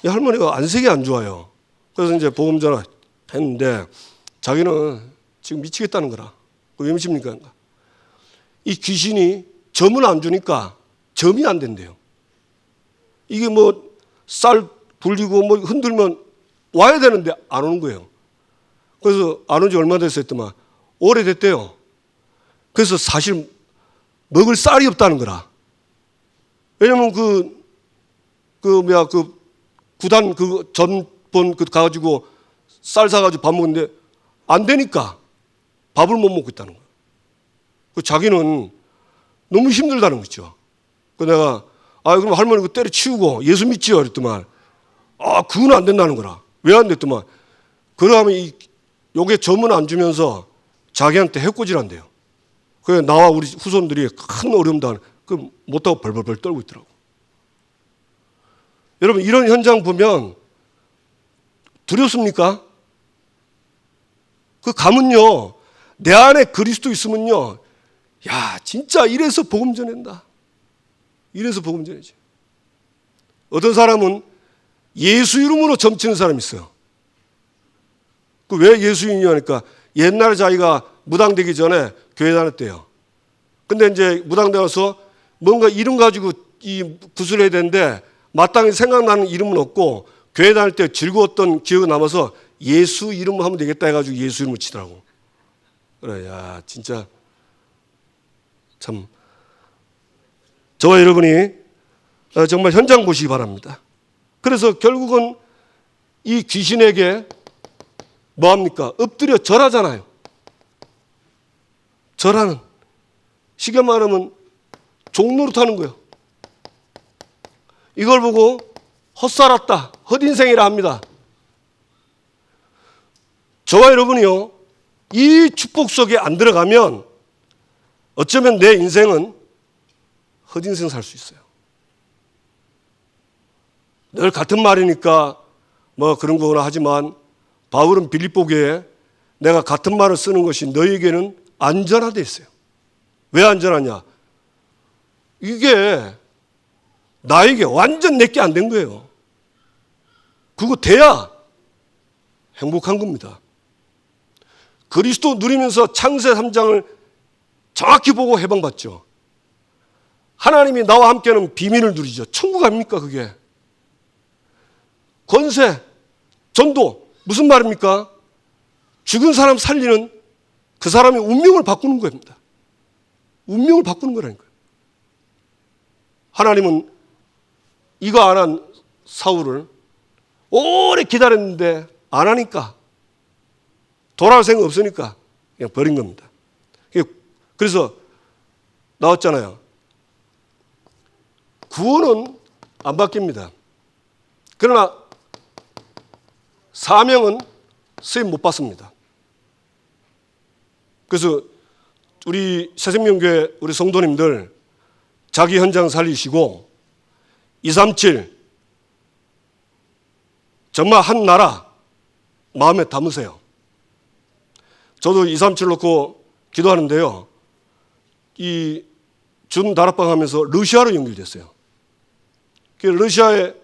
이 할머니가 안색이 안 좋아요. 그래서 이제 보험 전화 했는데 자기는 지금 미치겠다는 거라. 왜 미칩니까? 이 귀신이 점을 안 주니까 점이 안 된대요. 이게 뭐 쌀 불리고 뭐 흔들면 와야 되는데 안 오는 거예요. 그래서 안 온 지 얼마 됐어요 했더만 오래됐대요. 그래서 사실 먹을 쌀이 없다는 거라. 왜냐면 그 구단 그 전번 그 가가지고 쌀 사가지고 밥 먹는데 안 되니까 밥을 못 먹고 있다는 거예요. 그 자기는 너무 힘들다는 거죠. 그 내가 그럼 할머니 그 때려치우고 예수 믿지요 그랬더만 그건 안 된다는 거라. 왜 안 됐더만 그러면 요게 점은 안 주면서 자기한테 해코지한대요. 그래 나와 우리 후손들이 큰 어려움도 그 못하고 벌벌벌 떨고 있더라고. 여러분 이런 현장 보면 두렵습니까? 그 감은요 내 안에 그리스도 있으면요 야 진짜 이래서 복음 전한다. 이래서 복음 전해지. 어떤 사람은 예수 이름으로 점치는 사람이 있어요. 그 왜 예수인이냐 하니까 옛날에 자기가 무당되기 전에 교회 다녔대요. 근데 이제 무당돼 와서 뭔가 이름 가지고 이 구슬해야 되는데 마땅히 생각나는 이름은 없고 교회 다닐 때 즐거웠던 기억이 남아서 예수 이름을 하면 되겠다 해가지고 예수 이름을 치더라고. 그래, 야 진짜 참 저와 여러분이 정말 현장 보시기 바랍니다. 그래서 결국은 이 귀신에게 뭐합니까? 엎드려 절하잖아요. 절하는. 쉽게 말하면 종노릇하는 거예요. 이걸 보고 헛살았다, 헛인생이라 합니다. 저와 여러분이요, 이 축복 속에 안 들어가면 어쩌면 내 인생은 헛인생 살 수 있어요. 늘 같은 말이니까 뭐 그런 거구나 하지만 바울은 빌립보교에 내가 같은 말을 쓰는 것이 너희에게는 안전하다 했어요. 왜 안전하냐? 이게 나에게 완전 내게 안 된 거예요. 그거 돼야 행복한 겁니다. 그리스도 누리면서 창세 3장을 정확히 보고 해방받죠. 하나님이 나와 함께하는 비밀을 누리죠. 천국 아닙니까 그게? 권세, 전도 무슨 말입니까? 죽은 사람 살리는 그 사람의 운명을 바꾸는 겁니다. 운명을 바꾸는 거라니까요. 하나님은 이거 안 한 사울을 오래 기다렸는데 안 하니까 돌아올 생각 없으니까 그냥 버린 겁니다. 그래서 나왔잖아요. 구원은 안 바뀝니다. 그러나 사명은 쓰임 못 받습니다. 그래서 우리 새생명교회 우리 성도님들 자기 현장 살리시고 237 정말 한 나라 마음에 담으세요. 저도 237 놓고 기도하는데요. 이 준 다락방 하면서 러시아로 연결됐어요. 러시아에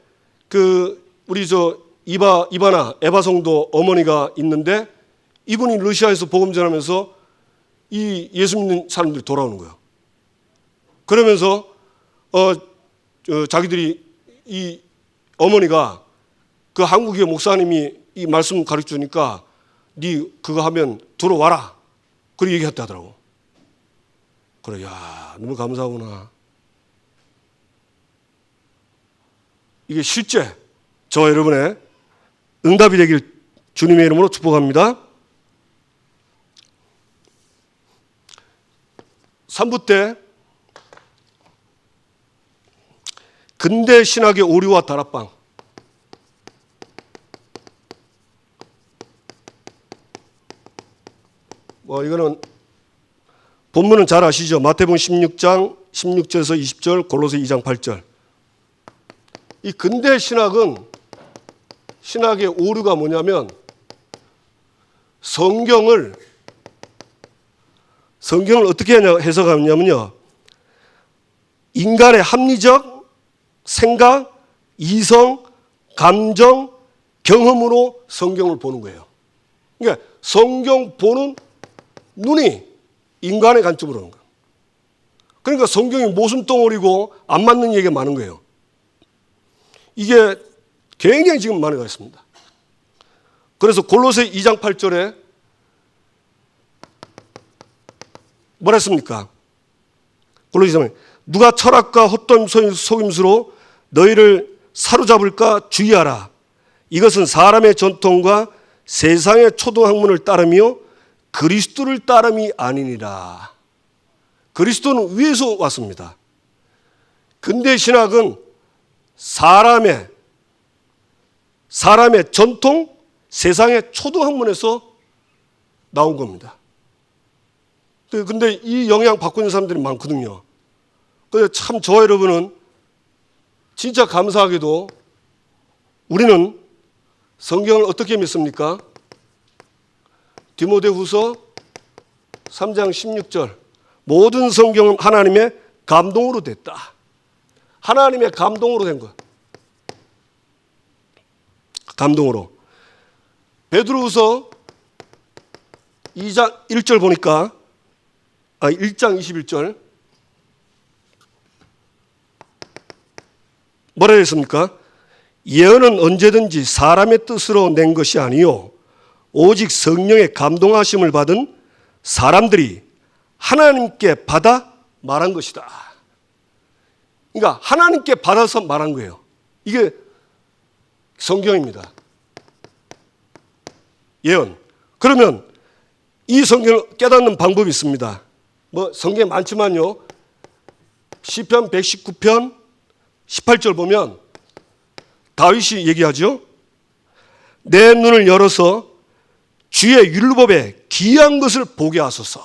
우리 이바나 에바 성도 어머니가 있는데 이분이 러시아에서 복음 전하면서 이 예수 믿는 사람들이 돌아오는 거예요. 그러면서 자기들이 이 어머니가 그 한국의 목사님이 이 말씀 가르쳐 주니까 네 그거 하면 들어와라. 그렇게 얘기했다 하더라고. 그래, 야 너무 감사하구나. 이게 실제 저와 여러분의 응답이 되길 주님의 이름으로 축복합니다. 3부 때 근대 신학의 오류와 다락방. 이거는 본문은 잘 아시죠? 마태복음 16장 16절에서 20절, 골로새 2장 8절. 이 근대 신학은 신학의 오류가 뭐냐면 성경을 어떻게 해석하냐면요. 인간의 합리적 생각, 이성, 감정, 경험으로 성경을 보는 거예요. 그러니까 성경 보는 눈이 인간의 관점으로 하는 거예요. 그러니까 성경이 모순덩어리고 안 맞는 얘기가 많은 거예요. 이게 굉장히 지금 많이 가 있습니다. 그래서 골로새 2장 8절에 뭐라 했습니까? 골로새 2장 누가 철학과 헛된 속임수로 너희를 사로잡을까 주의하라. 이것은 사람의 전통과 세상의 초등학문을 따르며 그리스도를 따름이 아니니라. 그리스도는 위에서 왔습니다. 근대 신학은 사람의 전통, 세상의 초등학문에서 나온 겁니다. 근데 이 영향 받고 있는 사람들이 많거든요. 근데 참 저 여러분은 진짜 감사하게도 우리는 성경을 어떻게 믿습니까? 디모데후서 3장 16절 모든 성경은 하나님의 감동으로 됐다. 하나님의 감동으로 된 거야. 감동으로. 베드로후서 2장 1절 보니까 1장 21절 뭐라 했습니까? 예언은 언제든지 사람의 뜻으로 낸 것이 아니요 오직 성령의 감동하심을 받은 사람들이 하나님께 받아 말한 것이다. 그러니까 하나님께 받아서 말한 거예요. 이게 성경입니다. 예언. 그러면 이 성경을 깨닫는 방법이 있습니다. 뭐 성경에 많지만요. 시편 119편 18절 보면 다윗이 얘기하죠. 내 눈을 열어서 주의 율법에 기이한 것을 보게 하소서.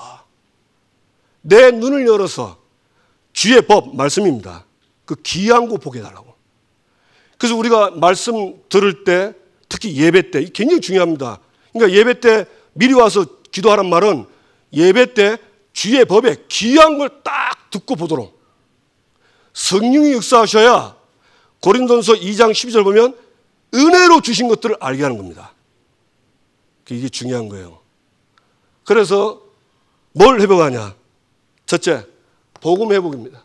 내 눈을 열어서 주의 법 말씀입니다. 그 기이한 거 보게 해달라고. 그래서 우리가 말씀 들을 때 특히 예배 때 굉장히 중요합니다. 그러니까 예배 때 미리 와서 기도하란 말은 예배 때 주의 법에 기이한 걸 딱 듣고 보도록 성령이 역사하셔야 고린도전서 2장 12절 보면 은혜로 주신 것들을 알게 하는 겁니다. 이게 중요한 거예요. 그래서 뭘 회복하냐? 첫째, 복음 회복입니다.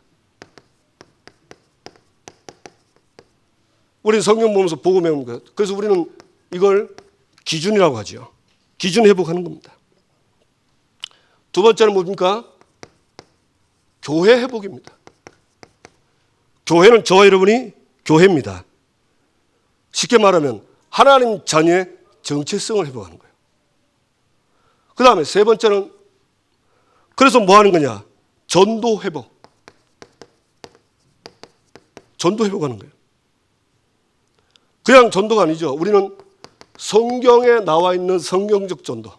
우리는 성경 보면서 복음 회복입니다. 그래서 우리는 이걸 기준이라고 하죠. 기준 회복하는 겁니다. 두 번째는 뭡니까? 교회 회복입니다. 교회는 저와 여러분이 교회입니다. 쉽게 말하면 하나님 자녀의 정체성을 회복하는 거예요. 그 다음에 세 번째는 그래서 뭐 하는 거냐? 전도 회복. 전도 회복하는 거예요. 그냥 전도가 아니죠. 우리는 성경에 나와 있는 성경적 전도.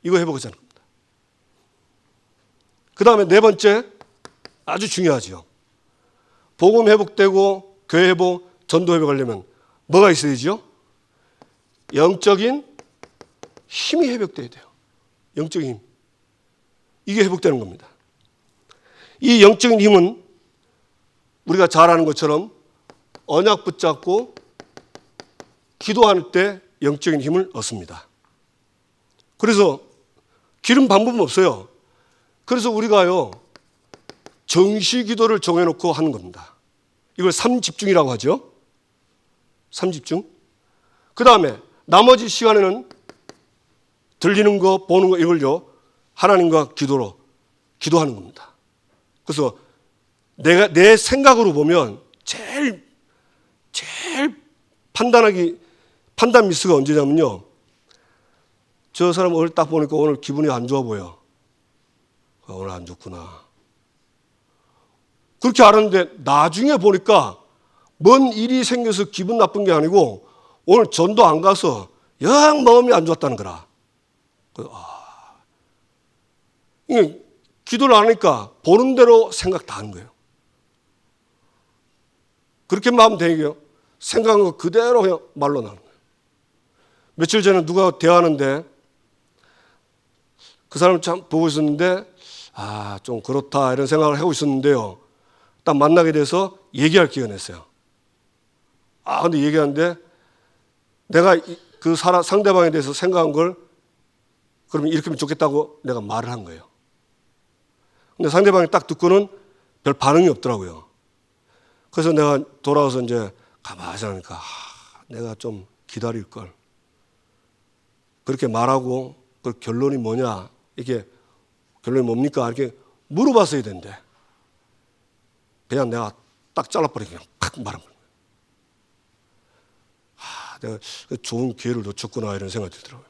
이거 회복하자는 겁니다. 그 다음에 네 번째 아주 중요하죠. 복음 회복되고 교회 회복, 전도 회복하려면 뭐가 있어야죠? 영적인 힘이 회복돼야 돼요. 영적인 힘. 이게 회복되는 겁니다. 이 영적인 힘은 우리가 잘 아는 것처럼 언약 붙잡고 기도할 때 영적인 힘을 얻습니다. 그래서 기름 방법은 없어요. 그래서 우리가요 정시 기도를 정해놓고 하는 겁니다. 이걸 삼집중이라고 하죠. 삼집중. 그 다음에 나머지 시간에는 들리는 거 보는 거 이걸요 하나님과 기도로 기도하는 겁니다. 그래서 내 생각으로 보면 제일 판단 미스가 언제냐면요. 저 사람 오늘 딱 보니까 오늘 기분이 안 좋아 보여. 오늘 안 좋구나. 그렇게 알았는데 나중에 보니까 뭔 일이 생겨서 기분 나쁜 게 아니고 오늘 전도 안 가서 영 마음이 안 좋았다는 거라. 이게 기도를 안 하니까 보는 대로 생각 다 하는 거예요. 그렇게 마음 되게요. 생각한 거 그대로 그냥 말로 나오는 거예요. 며칠 전에 누가 대화하는데 그 사람을 참 보고 있었는데 좀 그렇다 이런 생각을 하고 있었는데요. 딱 만나게 돼서 얘기할 기회가 됐어요. 근데 얘기하는데 내가 그 상대방에 대해서 생각한 걸 그러면 이렇게 하면 좋겠다고 내가 말을 한 거예요. 근데 상대방이 딱 듣고는 별 반응이 없더라고요. 그래서 내가 돌아와서 이제 가만히 하니까 내가 좀 기다릴 걸. 그렇게 말하고 그 결론이 뭐냐, 이게 결론이 뭡니까? 이렇게 물어봤어야 되는데 그냥 내가 딱 잘라버리고 그냥 팍 말한 거예요. 내가 좋은 기회를 놓쳤구나 이런 생각이 들더라고요.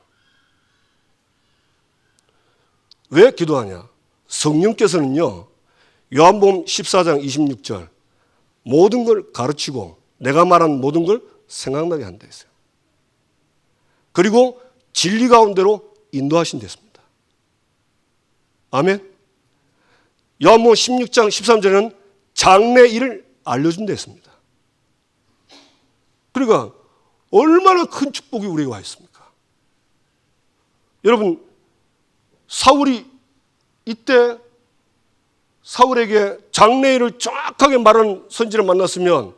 왜 기도하냐? 성령께서는요, 요한복음 14장 26절 모든 걸 가르치고 내가 말한 모든 걸 생각나게 한다 했어요. 그리고 진리 가운데로 인도하신다 했습니다. 아멘. 요한복음 16장 13절에는 장래 일을 알려준다 했습니다. 그러니까 얼마나 큰 축복이 우리에게 와 있습니까? 여러분, 사울이 이때 사울에게 장래일을 정확하게 말하는 선지를 만났으면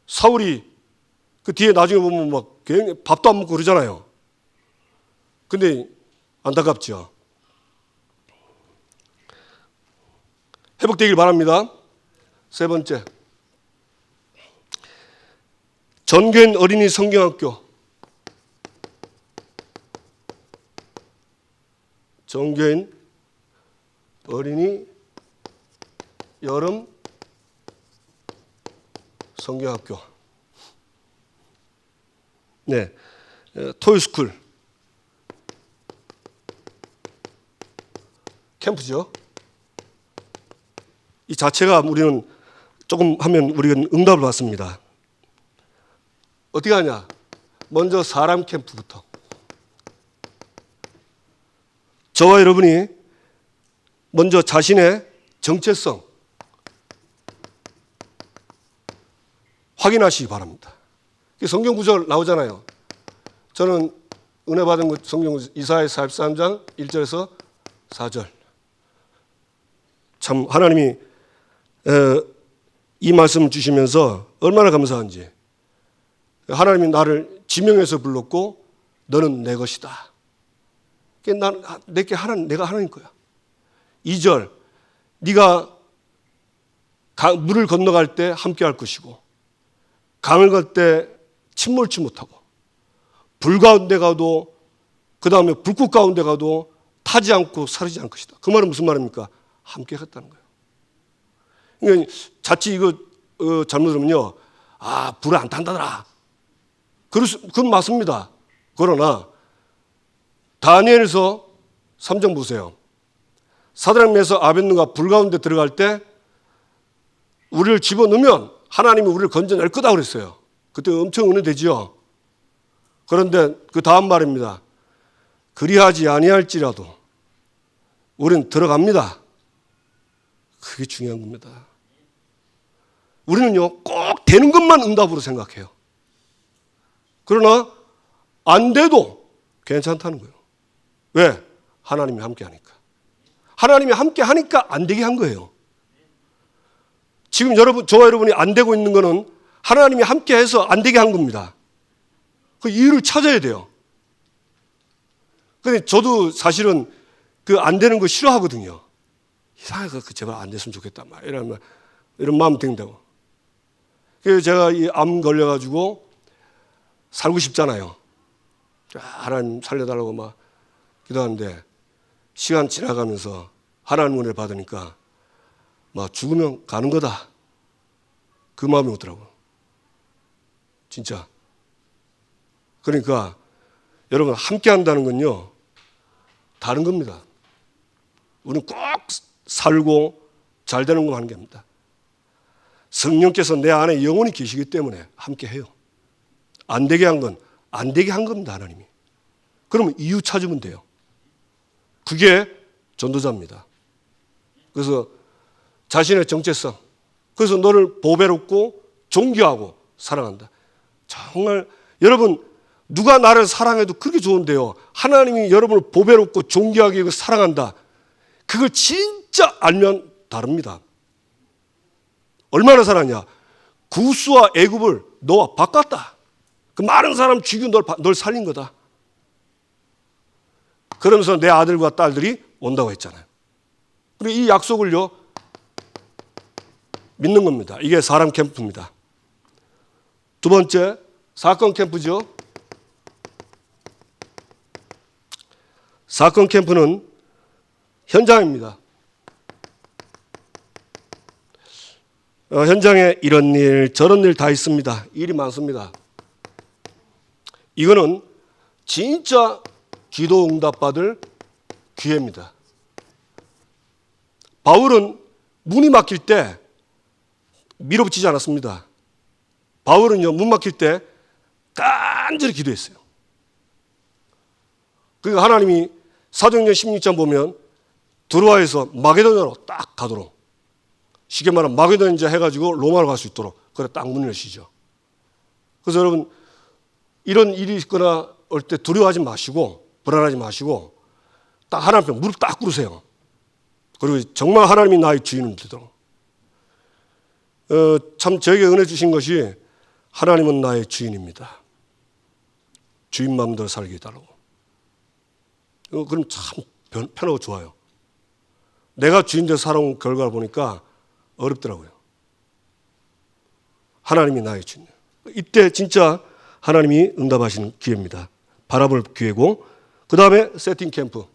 사울이 그 뒤에 나중에 보면 막 밥도 안 먹고 그러잖아요. 근데 안타깝죠. 회복되길 바랍니다. 세 번째, 전교인 어린이 성경학교. 전교인 어린이 여름 성경학교. 네, 토요스쿨 캠프죠. 이 자체가 우리는 조금 하면 우리는 응답을 받습니다. 어떻게 하냐? 먼저 사람 캠프부터. 저와 여러분이 먼저 자신의 정체성 확인하시기 바랍니다. 성경 구절 나오잖아요. 저는 은혜 받은 성경 구절 이사야 43장 1절에서 4절. 참 하나님이 이 말씀을 주시면서 얼마나 감사한지. 하나님이 나를 지명해서 불렀고 너는 내 것이다. 내게 내가 하나님 거야. 2절, 네가 물을 건너갈 때 함께 할 것이고 강을 갈 때 침몰치 못하고 불 가운데 가도 그 다음에 불꽃 가운데 가도 타지 않고 사르지 않을 것이다. 그 말은 무슨 말입니까? 함께 하겠다는 거예요. 그러니까 자칫 이거 잘못 들으면요, 불을 안 탄다더라. 그건 맞습니다. 그러나 다니엘서 3장 보세요. 사드락 메삭 아벳느고가 불 가운데 들어갈 때 우리를 집어넣으면 하나님이 우리를 건져낼 거다 그랬어요. 그때 엄청 은혜되죠. 그런데 그 다음 말입니다. 그리하지 아니할지라도 우리는 들어갑니다. 그게 중요한 겁니다. 우리는요, 꼭 되는 것만 응답으로 생각해요. 그러나 안 돼도 괜찮다는 거예요. 왜? 하나님이 함께 하니까. 하나님이 함께 하니까 안 되게 한 거예요. 지금 저와 여러분이 안 되고 있는 거는 하나님이 함께 해서 안 되게 한 겁니다. 그 이유를 찾아야 돼요. 근데 저도 사실은 그 안 되는 거 싫어하거든요. 이상하게 제발 안 됐으면 좋겠다. 이런 마음 든다고. 그래서 제가 이 암 걸려가지고 살고 싶잖아요. 하나님 살려달라고 막 기도하는데 시간 지나가면서 하나님 은혜를 받으니까 막 죽으면 가는 거다. 그 마음이 오더라고요. 진짜. 그러니까 여러분 함께 한다는 건요, 다른 겁니다. 우리는 꼭 살고 잘 되는 거 하는 게 아닙니다. 성령께서 내 안에 영원히 계시기 때문에 함께 해요. 안 되게 한 건 안 되게 한 겁니다, 하나님이. 그러면 이유 찾으면 돼요. 그게 전도자입니다. 그래서 자신의 정체성, 그래서 너를 보배롭고 존귀하고 사랑한다. 정말 여러분, 누가 나를 사랑해도 그렇게 좋은데요, 하나님이 여러분을 보배롭고 존귀하게 사랑한다. 그걸 진짜 알면 다릅니다. 얼마나 사랑하냐? 구스와 애굽을 너와 바꿨다. 그 많은 사람 죽이고 널 살린 거다. 그러면서 내 아들과 딸들이 온다고 했잖아요. 그리고 이 약속을요 믿는 겁니다. 이게 사람 캠프입니다. 두 번째, 사건 캠프죠. 사건 캠프는 현장입니다. 현장에 이런 일 저런 일 다 있습니다. 일이 많습니다. 이거는 진짜 기도 응답받을 기회입니다. 바울은 문이 막힐 때 밀어붙이지 않았습니다. 바울은요 문 막힐 때 간절히 기도했어요. 그러니까 하나님이 사도행전 16장 보면 드로아에서 마게도냐로 딱 가도록, 쉽게 말하면 마게도냐 해가지고 로마로 갈 수 있도록 그래 딱 문을 여시죠. 그래서 여러분 이런 일이 있거나 올 때 두려워하지 마시고 불안하지 마시고 딱 하나님 앞에 무릎 딱 꿇으세요. 그리고 정말 하나님이 나의 주인은 되도록. 참 저에게 은혜 주신 것이 하나님은 나의 주인입니다. 주인 마음대로 살게 해달라고. 그럼 참 편하고 좋아요. 내가 주인 돼서 살아온 결과를 보니까 어렵더라고요. 하나님이 나의 주인. 이때 진짜 하나님이 응답하시는 기회입니다. 바라볼 기회고, 그 다음에 세팅 캠프.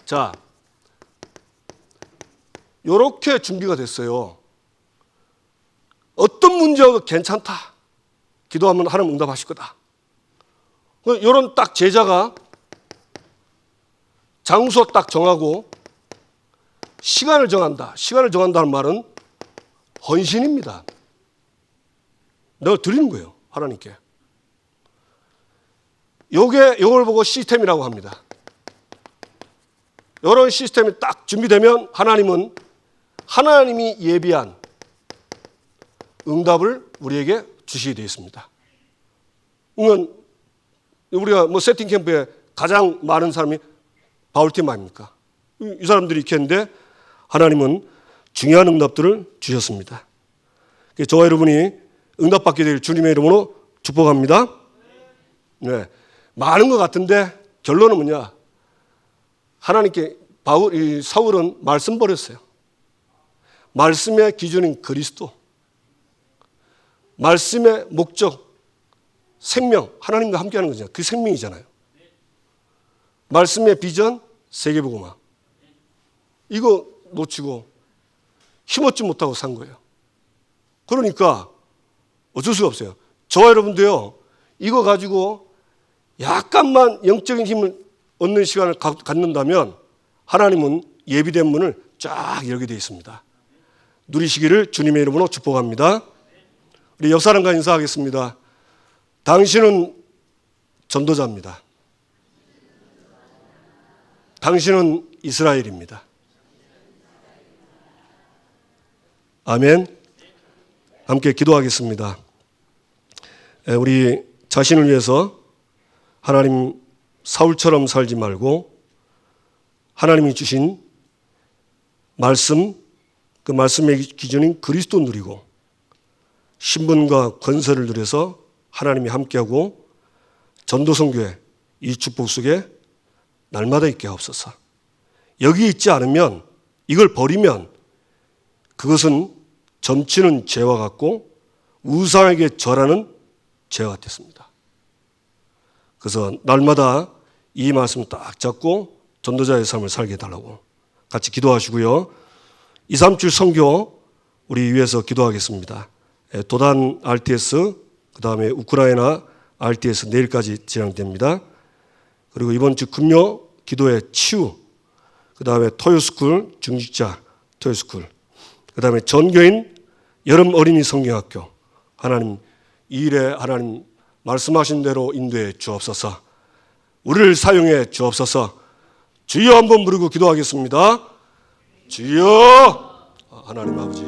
자, 요렇게 준비가 됐어요. 어떤 문제가 괜찮다. 기도하면 하나님 응답하실 거다. 요런 딱 제자가 장소 딱 정하고 시간을 정한다. 시간을 정한다는 말은 헌신입니다. 내가 드리는 거예요. 하나님께. 요걸 보고 시스템이라고 합니다. 이런 시스템이 딱 준비되면 하나님은 하나님이 예비한 응답을 우리에게 주시게 되어 있습니다. 그러면 우리가 뭐 세팅 캠프에 가장 많은 사람이 바울팀 아닙니까? 이 사람들이 이렇게 했는데 하나님은 중요한 응답들을 주셨습니다. 저와 여러분이 응답받게 될 주님의 이름으로 축복합니다. 네, 많은 것 같은데 결론은 뭐냐? 하나님께 사울은 말씀 버렸어요. 말씀의 기준인 그리스도, 말씀의 목적, 생명, 하나님과 함께하는 거잖아요. 그 생명이잖아요. 말씀의 비전, 세계복음화. 이거 놓치고 힘없지 못하고 산 거예요. 그러니까 어쩔 수가 없어요. 저와 여러분도요, 이거 가지고 약간만 영적인 힘을 얻는 시간을 갖는다면 하나님은 예비된 문을 쫙 열게 되어 있습니다. 누리시기를 주님의 이름으로 축복합니다. 우리 옆 사람과 인사하겠습니다. 당신은 전도자입니다. 당신은 이스라엘입니다. 아멘. 함께 기도하겠습니다. 우리 자신을 위해서 하나님 사울처럼 살지 말고 하나님이 주신 말씀, 그 말씀의 기준인 그리스도 누리고 신분과 권세를 누려서 하나님이 함께하고 전도선교회 이 축복 속에 날마다 있게 하옵소서. 여기 있지 않으면, 이걸 버리면 그것은 점치는 죄와 같고 우상에게 절하는 죄와 같았습니다. 그래서 날마다 이 말씀 딱 잡고 전도자의 삶을 살게 해달라고 같이 기도하시고요. 2, 3주 선교 우리 위해서 기도하겠습니다. 도단 RTS, 그 다음에 우크라이나 RTS 내일까지 진행됩니다. 그리고 이번 주 금요 기도의 치유, 그 다음에 토요스쿨 중직자 토요스쿨, 그 다음에 전교인 여름 어린이 성경학교. 하나님 이 일에 하나님 말씀하신 대로 인도해 주옵소서. 우리를 사용해 주옵소서. 주여 한번 부르고 기도하겠습니다. 주여. 하나님 아버지